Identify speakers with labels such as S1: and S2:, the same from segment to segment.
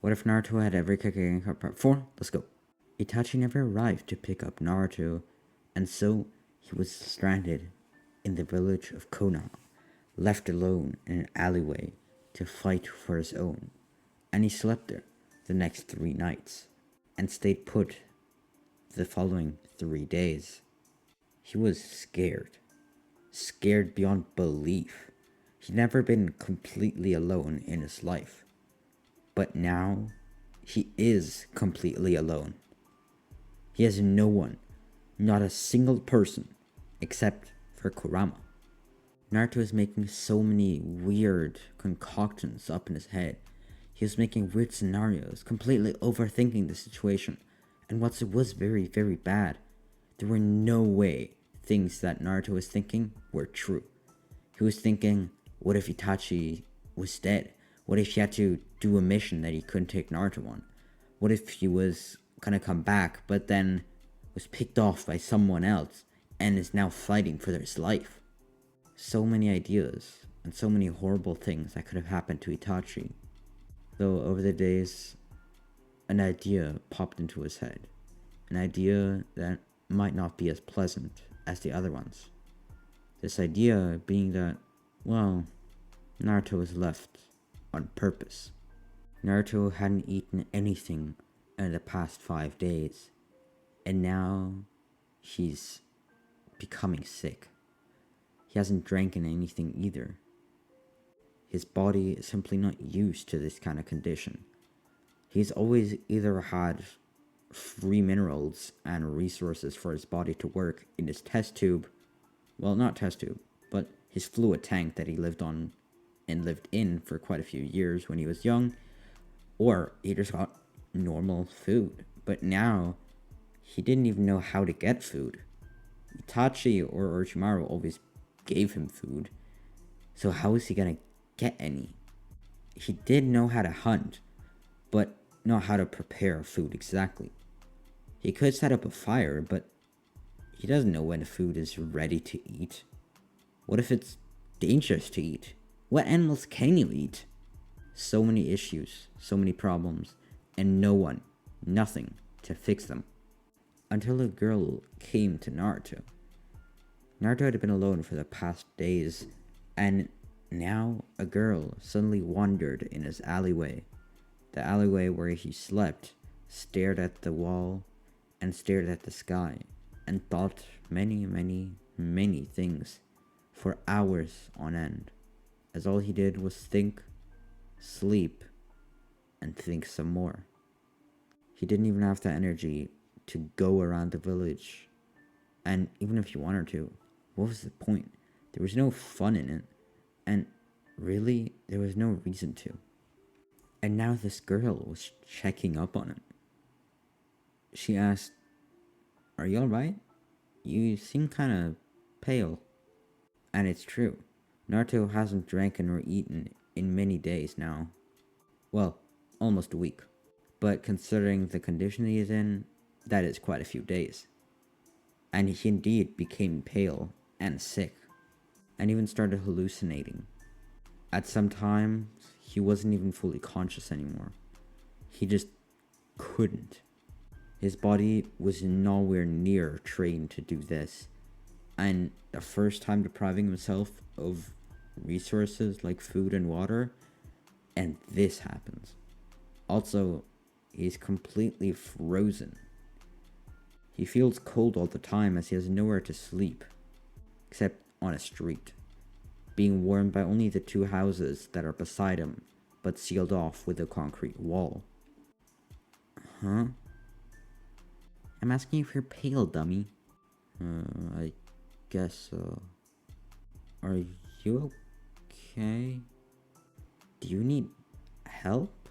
S1: What if Naruto had every kekkei in part 4? Let's go. Itachi never arrived to pick up Naruto, and so he was stranded in the village of Konoha, left alone in an alleyway to fight for his own. And he slept there the next 3 nights, and stayed put the following 3 days. He was scared. Scared beyond belief. He'd never been completely alone in his life. But now, he is completely alone. He has no one, not a single person, except for Kurama. Naruto is making so many weird concoctions up in his head. He was making weird scenarios, completely overthinking the situation. And once it was very, very bad, there were no way things that Naruto was thinking were true. He was thinking, what if Itachi was dead? What if he had to do a mission that he couldn't take Naruto on? What if he was gonna come back, but then was picked off by someone else and is now fighting for his life? So many ideas and so many horrible things that could have happened to Itachi. Though over the days, an idea popped into his head. An idea that might not be as pleasant as the other ones. This idea being that, well, Naruto was left on purpose. Naruto hadn't eaten anything in the past 5 days, and now he's becoming sick. He hasn't drank anything either. His body is simply not used to this kind of condition. He's always either had free minerals and resources for his body to work in his test tube, well, not test tube, but his fluid tank that he lived on and lived in for quite a few years when he was young, or he just got normal food. But now, he didn't even know how to get food. Itachi or Orochimaru always gave him food, so how is he gonna get any? He did know how to hunt, but not how to prepare food exactly. He could set up a fire, but he doesn't know when the food is ready to eat. What if it's dangerous to eat? What animals can you eat? So many issues, so many problems, and no one, nothing to fix them. Until a girl came to Naruto. Naruto had been alone for the past days, and now a girl suddenly wandered in his alleyway. The alleyway where he slept, stared at the wall, and stared at the sky, and thought many, many, many things for hours on end, as all he did was think, sleep, and think some more. He didn't even have the energy to go around the village, and even if he wanted to, what was the point? There was no fun in it, and really, there was no reason to. And now this girl was checking up on him. She asked, "Are you alright? You seem kinda pale." And it's true. Naruto hasn't drank or eaten in many days now. Well, almost a week. But considering the condition he is in, that is quite a few days. And he indeed became pale and sick, and even started hallucinating. At some times, he wasn't even fully conscious anymore. He just couldn't. His body was nowhere near trained to do this, and the first time depriving himself of resources like food and water, and this happens. Also, he's completely frozen. He feels cold all the time as he has nowhere to sleep, except on a street, being warmed by only the 2 houses that are beside him, but sealed off with a concrete wall. Huh? I'm asking if you're pale, dummy. I guess so. Are you okay? Do you need help?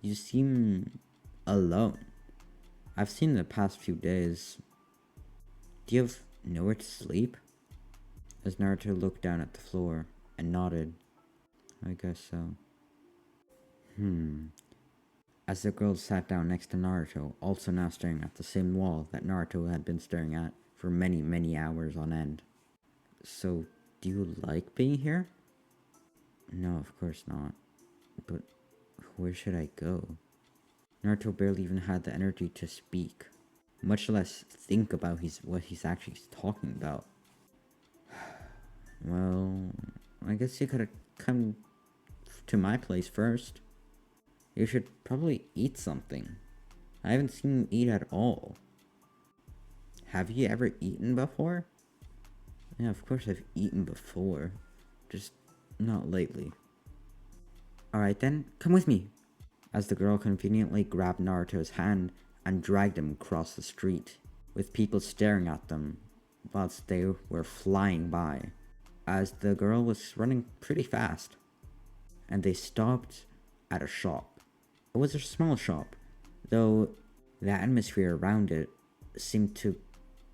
S1: You seem alone. I've seen in the past few days. Do you have nowhere to sleep? As Naruto looked down at the floor and nodded. I guess so. As the girl sat down next to Naruto, also now staring at the same wall that Naruto had been staring at for many, many hours on end. So, do you like being here? No, of course not. But Where should I go? Naruto barely even had the energy to speak, much less think about what he's actually talking about. Well, I guess you could have come to my place first. You should probably eat something. I haven't seen you eat at all. Have you ever eaten before? Yeah, of course I've eaten before. Just not lately. Alright then, come with me. As the girl conveniently grabbed Naruto's hand and dragged him across the street, with people staring at them whilst they were flying by, as the girl was running pretty fast. And they stopped at a shop. It was a small shop, though the atmosphere around it seemed to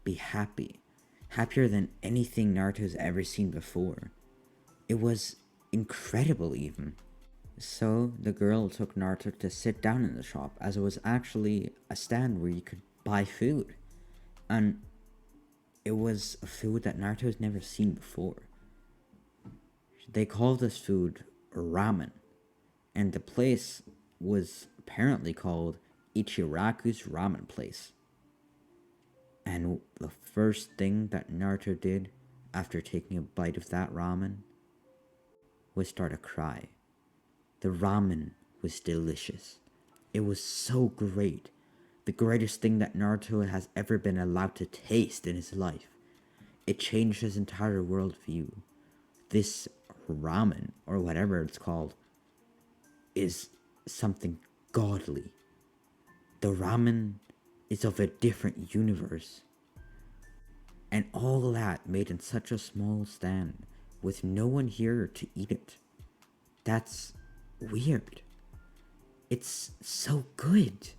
S1: be happy. Happier than anything Naruto's ever seen before. It was incredible even. So the girl took Naruto to sit down in the shop, as it was actually a stand where you could buy food. And it was a food that Naruto's never seen before. They called this food ramen. And the place was apparently called Ichiraku's Ramen Place. And the first thing that Naruto did after taking a bite of that ramen was start to cry. The ramen was delicious. It was so great. The greatest thing that Naruto has ever been allowed to taste in his life. It changed his entire worldview. This ramen, or whatever it's called, is something godly. The ramen is of a different universe. And all that made in such a small stand, with no one here to eat it. That's weird. It's so good.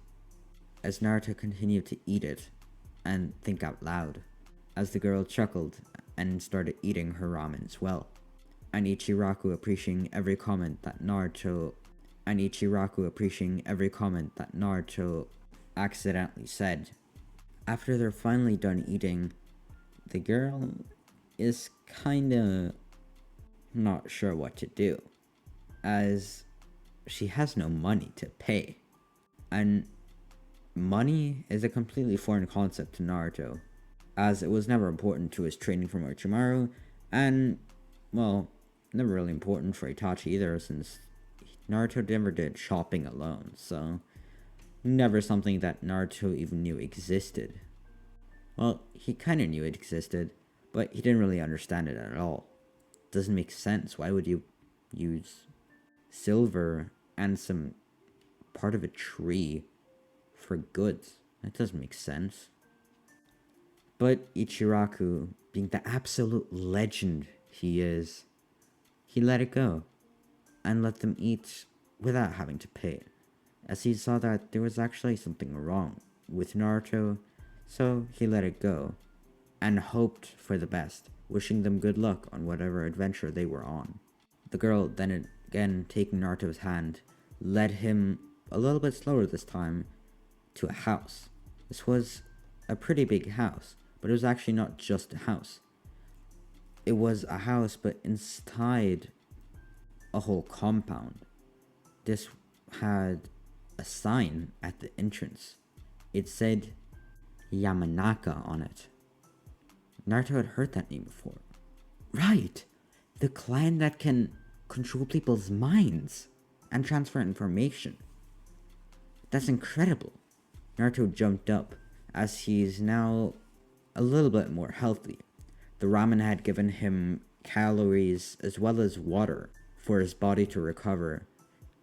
S1: As Naruto continued to eat it and think out loud, as the girl chuckled and started eating her ramen as well. And Ichiraku appreciating every comment that Naruto accidentally said. After they're finally done eating, the girl is kinda not sure what to do, as she has no money to pay. And money is a completely foreign concept to Naruto, as it was never important to his training from Orochimaru, and, well, never really important for Itachi either, since Naruto never did shopping alone, so never something that Naruto even knew existed. Well, he kinda knew it existed, but he didn't really understand it at all. Doesn't make sense. Why would you use silver and some part of a tree for goods? That doesn't make sense. But Ichiraku, being the absolute legend he is, he let it go and let them eat without having to pay, as he saw that there was actually something wrong with Naruto, so he let it go and hoped for the best, wishing them good luck on whatever adventure they were on. The girl then again, taking Naruto's hand, led him a little bit slower this time to a house. This was a pretty big house, but it was actually not just a house. It was a house, but inside a whole compound. This had a sign at the entrance. It said Yamanaka on it. Naruto had heard that name before. Right! The clan that can control people's minds and transfer information. That's incredible. Naruto jumped up, as he's now a little bit more healthy. The ramen had given him calories as well as water for his body to recover,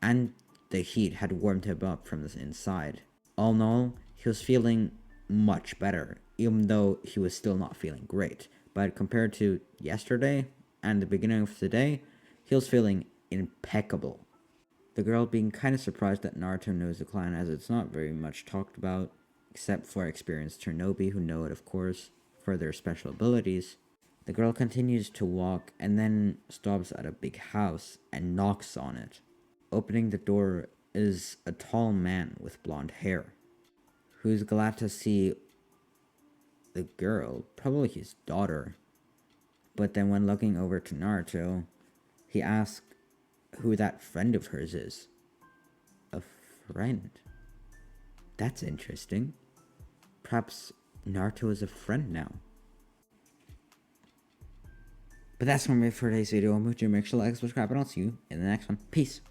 S1: and the heat had warmed him up from the inside. All in all, he was feeling much better, even though he was still not feeling great. But compared to yesterday and the beginning of today, he was feeling impeccable. The girl being kind of surprised that Naruto knows the clan, as it's not very much talked about, except for experienced Shinobi who know it, of course, for their special abilities. The girl continues to walk and then stops at a big house and knocks on it. Opening the door is a tall man with blonde hair, who's glad to see the girl, probably his daughter. But then when looking over to Naruto, he asks who that friend of hers is. friend. That's interesting. Perhaps Naruto is a friend now. But that's going to be it for today's video. Make sure to like, subscribe, and I'll see you in the next one. Peace.